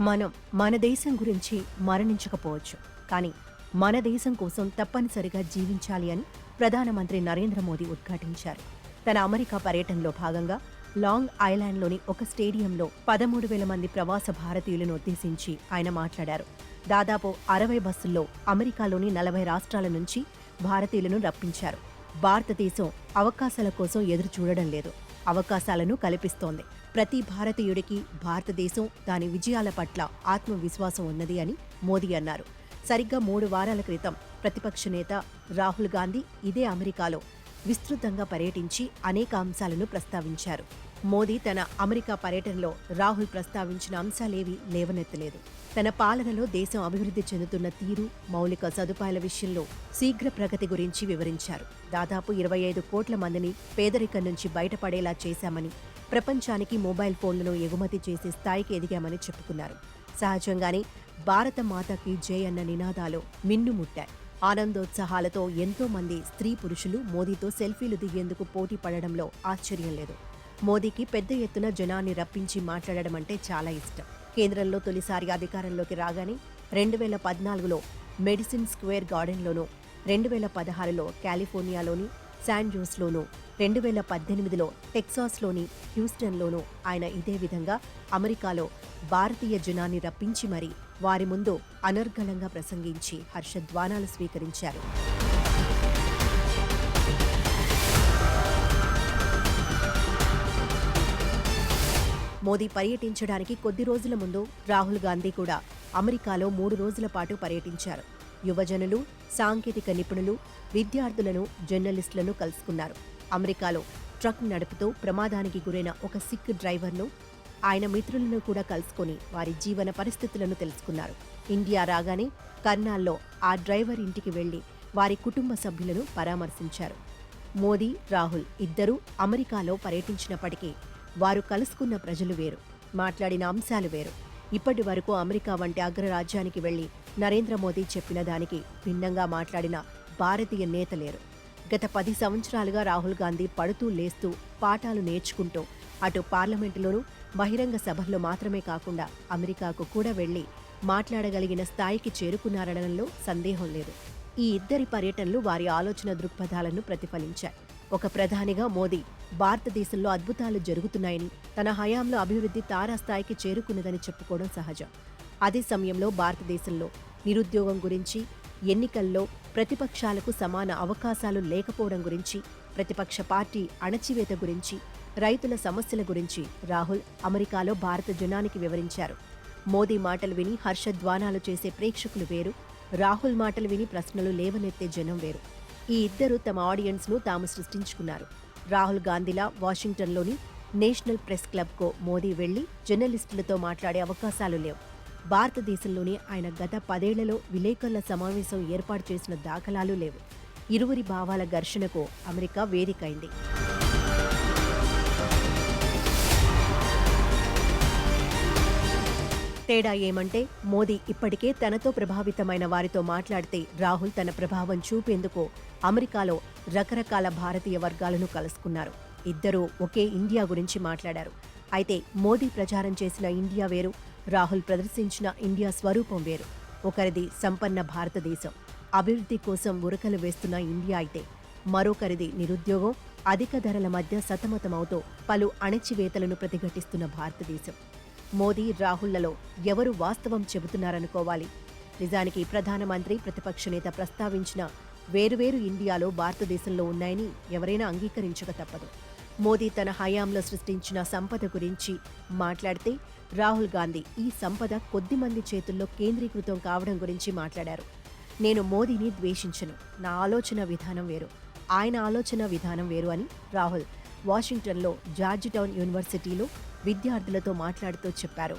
మనం మన దేశం గురించి మరణించకపోవచ్చు, కానీ మన దేశం కోసం తప్పనిసరిగా జీవించాలి అని ప్రధానమంత్రి నరేంద్ర మోదీ ఉద్ఘాటించారు. తన అమెరికా పర్యటనలో భాగంగా లాంగ్ ఐలాండ్లోని ఒక స్టేడియంలో 13,000 మంది ప్రవాస భారతీయులను ఉద్దేశించి ఆయన మాట్లాడారు. దాదాపు 60 బస్సుల్లో అమెరికాలోని 40 రాష్ట్రాల నుంచి భారతీయులను రప్పించారు. భారతదేశం అవకాశాల కోసం ఎదురు చూడడం లేదు, అవకాశాలను కల్పిస్తోంది. ప్రతి భారతీయుడికి భారతదేశం దాని విజయాల పట్ల ఆత్మవిశ్వాసం ఉన్నది అని మోదీ అన్నారు. సరిగ్గా 3 వారాల క్రితం ప్రతిపక్ష నేత రాహుల్ గాంధీ ఇదే అమెరికాలో విస్తృతంగా పర్యటించి అనేక అంశాలను ప్రస్తావించారు. మోదీ తన అమెరికా పర్యటనలో రాహుల్ ప్రస్తావించిన అంశాలేవీ లేవనెత్తలేదు. తన పాలనలో దేశం అభివృద్ధి చెందుతున్న తీరు, మౌలిక సదుపాయాల విషయంలో శీఘ్ర ప్రగతి గురించి వివరించారు. దాదాపు 25 కోట్ల మందిని పేదరికం నుంచి బయటపడేలా చేశామని, ప్రపంచానికి మొబైల్ ఫోన్లను ఎగుమతి చేసే స్థాయికి ఎదిగామని చెప్పుకున్నారు. సహజంగానే భారత మాతకి జై అన్న నినాదాలు మిన్నుముట్టాయి. ఆనందోత్సాహాలతో ఎంతో మంది స్త్రీ పురుషులు మోదీతో సెల్ఫీలు దిగేందుకు పోటీ పడడంలో ఆశ్చర్యం లేదు. మోదీకి పెద్ద ఎత్తున జనాన్ని రప్పించి మాట్లాడడం అంటే చాలా ఇష్టం. కేంద్రంలో తొలిసారి అధికారంలోకి రాగానే 2014లో మెడిసిన్ స్క్వేర్ గార్డెన్లోనూ, 2016లో కాలిఫోర్నియాలోని శాన్ జోస్లోనూ, 2018లో టెక్సాస్లోని హ్యూస్టన్లోనూ ఆయన ఇదే విధంగా అమెరికాలో భారతీయ జనాన్ని రప్పించి మరీ వారి ముందు అనర్గళంగా ప్రసంగించి హర్షధ్వానాలు స్వీకరించారు. మోదీ పర్యటించడానికి కొద్ది రోజుల ముందు రాహుల్ గాంధీ కూడా అమెరికాలో 3 రోజుల పాటు పర్యటించారు. యువజనులు, సాంకేతిక నిపుణులు, విద్యార్థులను, జర్నలిస్టులను కలుసుకున్నారు. అమెరికాలో ట్రక్ నడుపుతూ ప్రమాదానికి గురైన ఒక సిక్ డ్రైవర్ను, ఆయన మిత్రులను కూడా కలుసుకుని వారి జీవన పరిస్థితులను తెలుసుకున్నారు. ఇండియా రాగానే కర్నాల్లో ఆ డ్రైవర్ ఇంటికి వెళ్లి వారి కుటుంబ సభ్యులను పరామర్శించారు. మోదీ, రాహుల్ ఇద్దరూ అమెరికాలో పర్యటించినప్పటికీ వారు కలుసుకున్న ప్రజలు వేరు, మాట్లాడిన అంశాలు వేరు. ఇప్పటి వరకు అమెరికా వంటి అగ్రరాజ్యానికి వెళ్లి నరేంద్ర మోదీ చెప్పిన దానికి భిన్నంగా మాట్లాడిన భారతీయ నేత లేరు. గత 10 సంవత్సరాలుగా రాహుల్ గాంధీ పడుతూ లేస్తూ పాఠాలు నేర్చుకుంటూ అటు పార్లమెంటులోనూ, బహిరంగ సభల్లో మాత్రమే కాకుండా అమెరికాకు కూడా వెళ్లి మాట్లాడగలిగిన స్థాయికి చేరుకున్నారనడంలో సందేహం లేదు. ఈ ఇద్దరి పర్యటనలు వారి ఆలోచన దృక్పథాలను ప్రతిఫలించాయి. ఒక ప్రధానిగా మోదీ భారతదేశంలో అద్భుతాలు జరుగుతున్నాయని, తన హయాంలో అభివృద్ధి తారాస్థాయికి చేరుకున్నదని చెప్పుకోవడం సహజం. అదే సమయంలో భారతదేశంలో నిరుద్యోగం గురించి, ఎన్నికల్లో ప్రతిపక్షాలకు సమాన అవకాశాలు లేకపోవడం గురించి, ప్రతిపక్ష పార్టీ అణచివేత గురించి, రైతుల సమస్యల గురించి రాహుల్ అమెరికాలో భారత జనానికి వివరించారు. మోదీ మాటలు విని హర్షధ్వానాలు చేసే ప్రేక్షకులు వేరు, రాహుల్ మాటలు విని ప్రశ్నలు లేవనెత్తే జనం వేరు. ఈ ఇద్దరు తమ ఆడియన్స్ను తాము సృష్టించుకున్నారు. రాహుల్ గాంధీలా వాషింగ్టన్లోని నేషనల్ ప్రెస్ క్లబ్కు మోదీ వెళ్లి జర్నలిస్టులతో మాట్లాడే అవకాశాలు లేవు. భారతదేశంలోని ఆయన గత 10 ఏళ్లలో విలేకరుల సమావేశం ఏర్పాటు చేసిన దాఖలాలు లేవు. ఇరువురి భావాల ఘర్షణకు అమెరికా వేదికైంది. తేడా ఏమంటే, మోదీ ఇప్పటికే తనతో ప్రభావితమైన వారితో మాట్లాడితే రాహుల్ తన ప్రభావం చూపేందుకు అమెరికాలో రకరకాల భారతీయ వర్గాలను కలుసుకున్నారు. ఇద్దరూ ఒకే ఇండియా గురించి మాట్లాడారు. అయితే మోదీ ప్రచారం చేసిన ఇండియా వేరు, రాహుల్ ప్రదర్శించిన ఇండియా స్వరూపం వేరు. ఒకరిది సంపన్న భారతదేశం, అభివృద్ధి కోసం ఉరకలు వేస్తున్న ఇండియా అయితే, మరొకరిది నిరుద్యోగం, అధిక ధరల మధ్య సతమతమవుతూ పలు అణచివేతలను ప్రతిఘటిస్తున్న భారతదేశం. మోదీ, రాహుళ్లలో ఎవరు వాస్తవం చెబుతున్నారనుకోవాలి? నిజానికి ప్రధానమంత్రి, ప్రతిపక్ష నేత ప్రస్తావించిన వేరువేరు ఇండియాలో భారతదేశంలో ఉన్నాయని ఎవరైనా అంగీకరించక తప్పదు. మోదీ తన హయాంలో సృష్టించిన సంపద గురించి మాట్లాడితే, రాహుల్ గాంధీ ఈ సంపద కొద్దిమంది చేతుల్లో కేంద్రీకృతం కావడం గురించి మాట్లాడారు. నేను మోదీని ద్వేషించను, నా ఆలోచన విధానం వేరు, ఆయన ఆలోచన విధానం వేరు అని రాహుల్ వాషింగ్టన్లో జార్జ్ టౌన్ యూనివర్సిటీలో విద్యార్థులతో మాట్లాడుతూ చెప్పారు.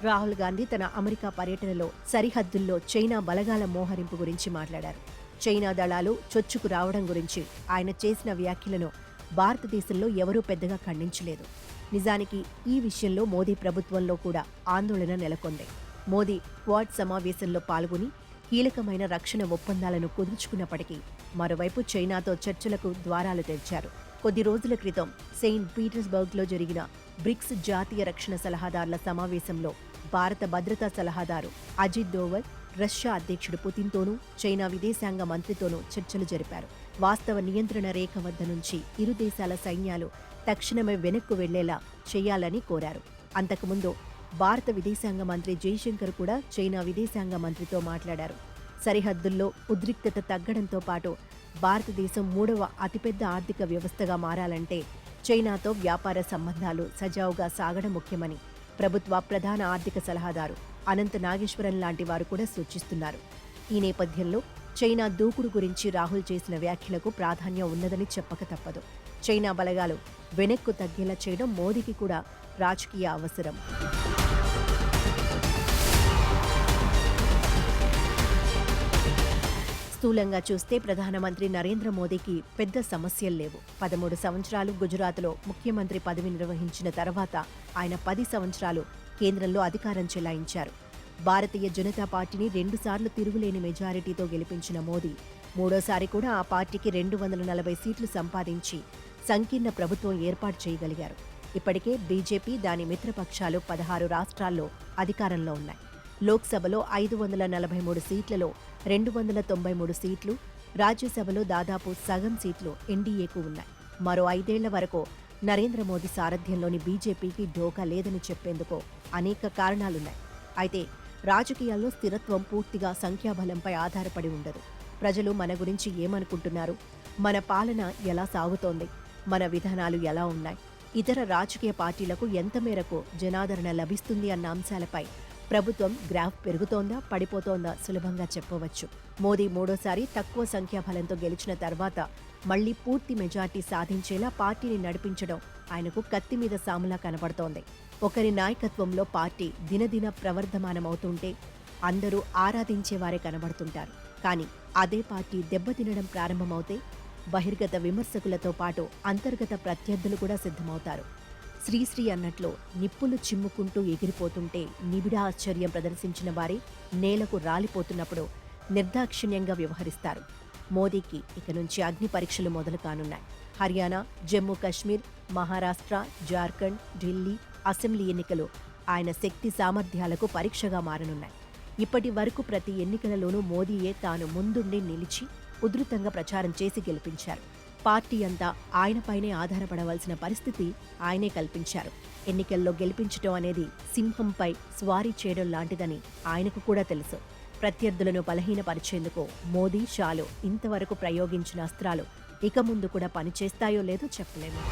రాహుల్ గాంధీ తన అమెరికా పర్యటనలో సరిహద్దుల్లో చైనా బలగాల మోహరింపు గురించి మాట్లాడారు. చైనా దళాలు చొచ్చుకు రావడం గురించి ఆయన చేసిన వ్యాఖ్యలను భారతదేశంలో ఎవరూ పెద్దగా ఖండించలేదు. నిజానికి ఈ విషయంలో మోదీ ప్రభుత్వంలో కూడా ఆందోళన నెలకొంది. మోదీ క్వాడ్ సమావేశంలో పాల్గొని కీలకమైన రక్షణ ఒప్పందాలను కుదుర్చుకున్నప్పటికీ మరోవైపు చైనాతో చర్చలకు ద్వారాలు తెరిచారు. కొద్ది రోజుల క్రితం సెయింట్ పీటర్స్బర్గ్లో జరిగిన బ్రిక్స్ జాతీయ రక్షణ సలహాదారుల సమావేశంలో భారత భద్రతా సలహాదారు అజిత్ దోవల్ రష్యా అధ్యక్షుడు పుతిన్తోనూ చైనా విదేశాంగ మంత్రితోనూ చర్చలు జరిపారు. వాస్తవ నియంత్రణ రేఖ వద్ద నుంచి ఇరు దేశాల సైన్యాలు తక్షణమే వెనక్కు వెళ్లేలా చేయాలని కోరారు. అంతకుముందు భారత విదేశాంగ మంత్రి జైశంకర్ కూడా చైనా విదేశాంగ మంత్రితో మాట్లాడారు. సరిహద్దుల్లో ఉద్రిక్తత తగ్గడంతో పాటు భారతదేశం 3వ అతిపెద్ద ఆర్థిక వ్యవస్థగా మారాలంటే చైనాతో వ్యాపార సంబంధాలు సజావుగా సాగడం ముఖ్యమని ప్రభుత్వ ప్రధాన ఆర్థిక సలహాదారు అనంత నాగేశ్వరన్ లాంటి వారు కూడా సూచిస్తున్నారు. ఈ నేపథ్యంలో చైనా దూకుడు గురించి రాహుల్ చేసిన వ్యాఖ్యలకు ప్రాధాన్యం ఉన్నదని చెప్పక తప్పదు. చైనా బలగాలు వెనక్కు తగ్గేలా చేయడం మోదీకి కూడా రాజకీయ అవసరం. స్థూలంగా చూస్తే ప్రధానమంత్రి నరేంద్ర మోదీకి పెద్ద సమస్యలు లేవు. 13 సంవత్సరాలు గుజరాత్లో ముఖ్యమంత్రి పదవి నిర్వహించిన తర్వాత ఆయన 10 సంవత్సరాలు కేంద్రంలో అధికారం చెలాయించారు. భారతీయ జనతా పార్టీని 2 సార్లు తిరుగులేని మెజారిటీతో గెలిపించిన మోదీ మూడోసారి కూడా ఆ పార్టీకి 240 సీట్లు సంపాదించి సంకీర్ణ ప్రభుత్వం ఏర్పాటు చేయగలిగారు. ఇప్పటికే బీజేపీ దాని మిత్రపక్షాలు 16 రాష్ట్రాల్లో అధికారంలో ఉన్నాయి. లోక్సభలో 543 సీట్లలో 293 సీట్లు, రాజ్యసభలో దాదాపు సగం సీట్లు ఎన్డీఏకు ఉన్నాయి. మరో 5 ఏళ్ల వరకు నరేంద్ర మోదీ సారథ్యంలోని బీజేపీకి ఢోకా లేదని చెప్పేందుకు అనేక కారణాలున్నాయి. అయితే రాజకీయాల్లో స్థిరత్వం పూర్తిగా సంఖ్యాబలంపై ఆధారపడి ఉండదు. ప్రజలు మన గురించి ఏమనుకుంటున్నారు, మన పాలన ఎలా సాగుతోంది, మన విధానాలు ఎలా ఉన్నాయి, ఇతర రాజకీయ పార్టీలకు ఎంత మేరకు జనాదరణ లభిస్తుంది అన్న అంశాలపై ప్రభుత్వం గ్రాఫ్ పెరుగుతోందా పడిపోతోందా సులభంగా చెప్పవచ్చు. మోదీ మూడోసారి తక్కువ సంఖ్యాబలంతో గెలిచిన తర్వాత మళ్లీ పూర్తి మెజార్టీ సాధించేలా పార్టీని నడిపించడం ఆయనకు కత్తి మీద సాములా కనబడుతోంది. ఒకరి నాయకత్వంలో పార్టీ దినదిన ప్రవర్ధమానమవుతుంటే అందరూ ఆరాధించేవారే కనబడుతుంటారు. కానీ అదే పార్టీ దెబ్బతినడం ప్రారంభమవుతే బహిర్గత విమర్శకులతో పాటు అంతర్గత ప్రత్యర్థులు కూడా సిద్ధమవుతారు. శ్రీశ్రీ అన్నట్లు నిప్పులు చిమ్ముకుంటూ ఎగిరిపోతుంటే నిబిడ ఆశ్చర్యం ప్రదర్శించిన వారే నేలకు రాలిపోతున్నప్పుడు నిర్దాక్షిణ్యంగా వ్యవహరిస్తారు. మోదీకి ఇక నుంచి అగ్ని పరీక్షలు మొదలు కానున్నాయి. హర్యానా, జమ్మూ కశ్మీర్, మహారాష్ట్ర, జార్ఖండ్, ఢిల్లీ అసెంబ్లీ ఎన్నికలు ఆయన శక్తి సామర్థ్యాలకు పరీక్షగా మారనున్నాయి. ఇప్పటి వరకు ప్రతి ఎన్నికలలోనూ మోదీయే తాను ముందుండి నిలిచి ఉధృతంగా ప్రచారం చేసి గెలిపించారు. పార్టీ అంతా ఆయనపైనే ఆధారపడవలసిన పరిస్థితి ఆయనే కల్పించారు. ఎన్నికల్లో గెలిపించడం అనేది సింహంపై స్వారీ చేయడం లాంటిదని ఆయనకు కూడా తెలుసు. ప్రత్యర్థులను బలహీనపరిచేందుకు మోదీ, షాలు ఇంతవరకు ప్రయోగించిన అస్త్రాలు ఇక ముందు కూడా పనిచేస్తాయో లేదో చెప్పలేము.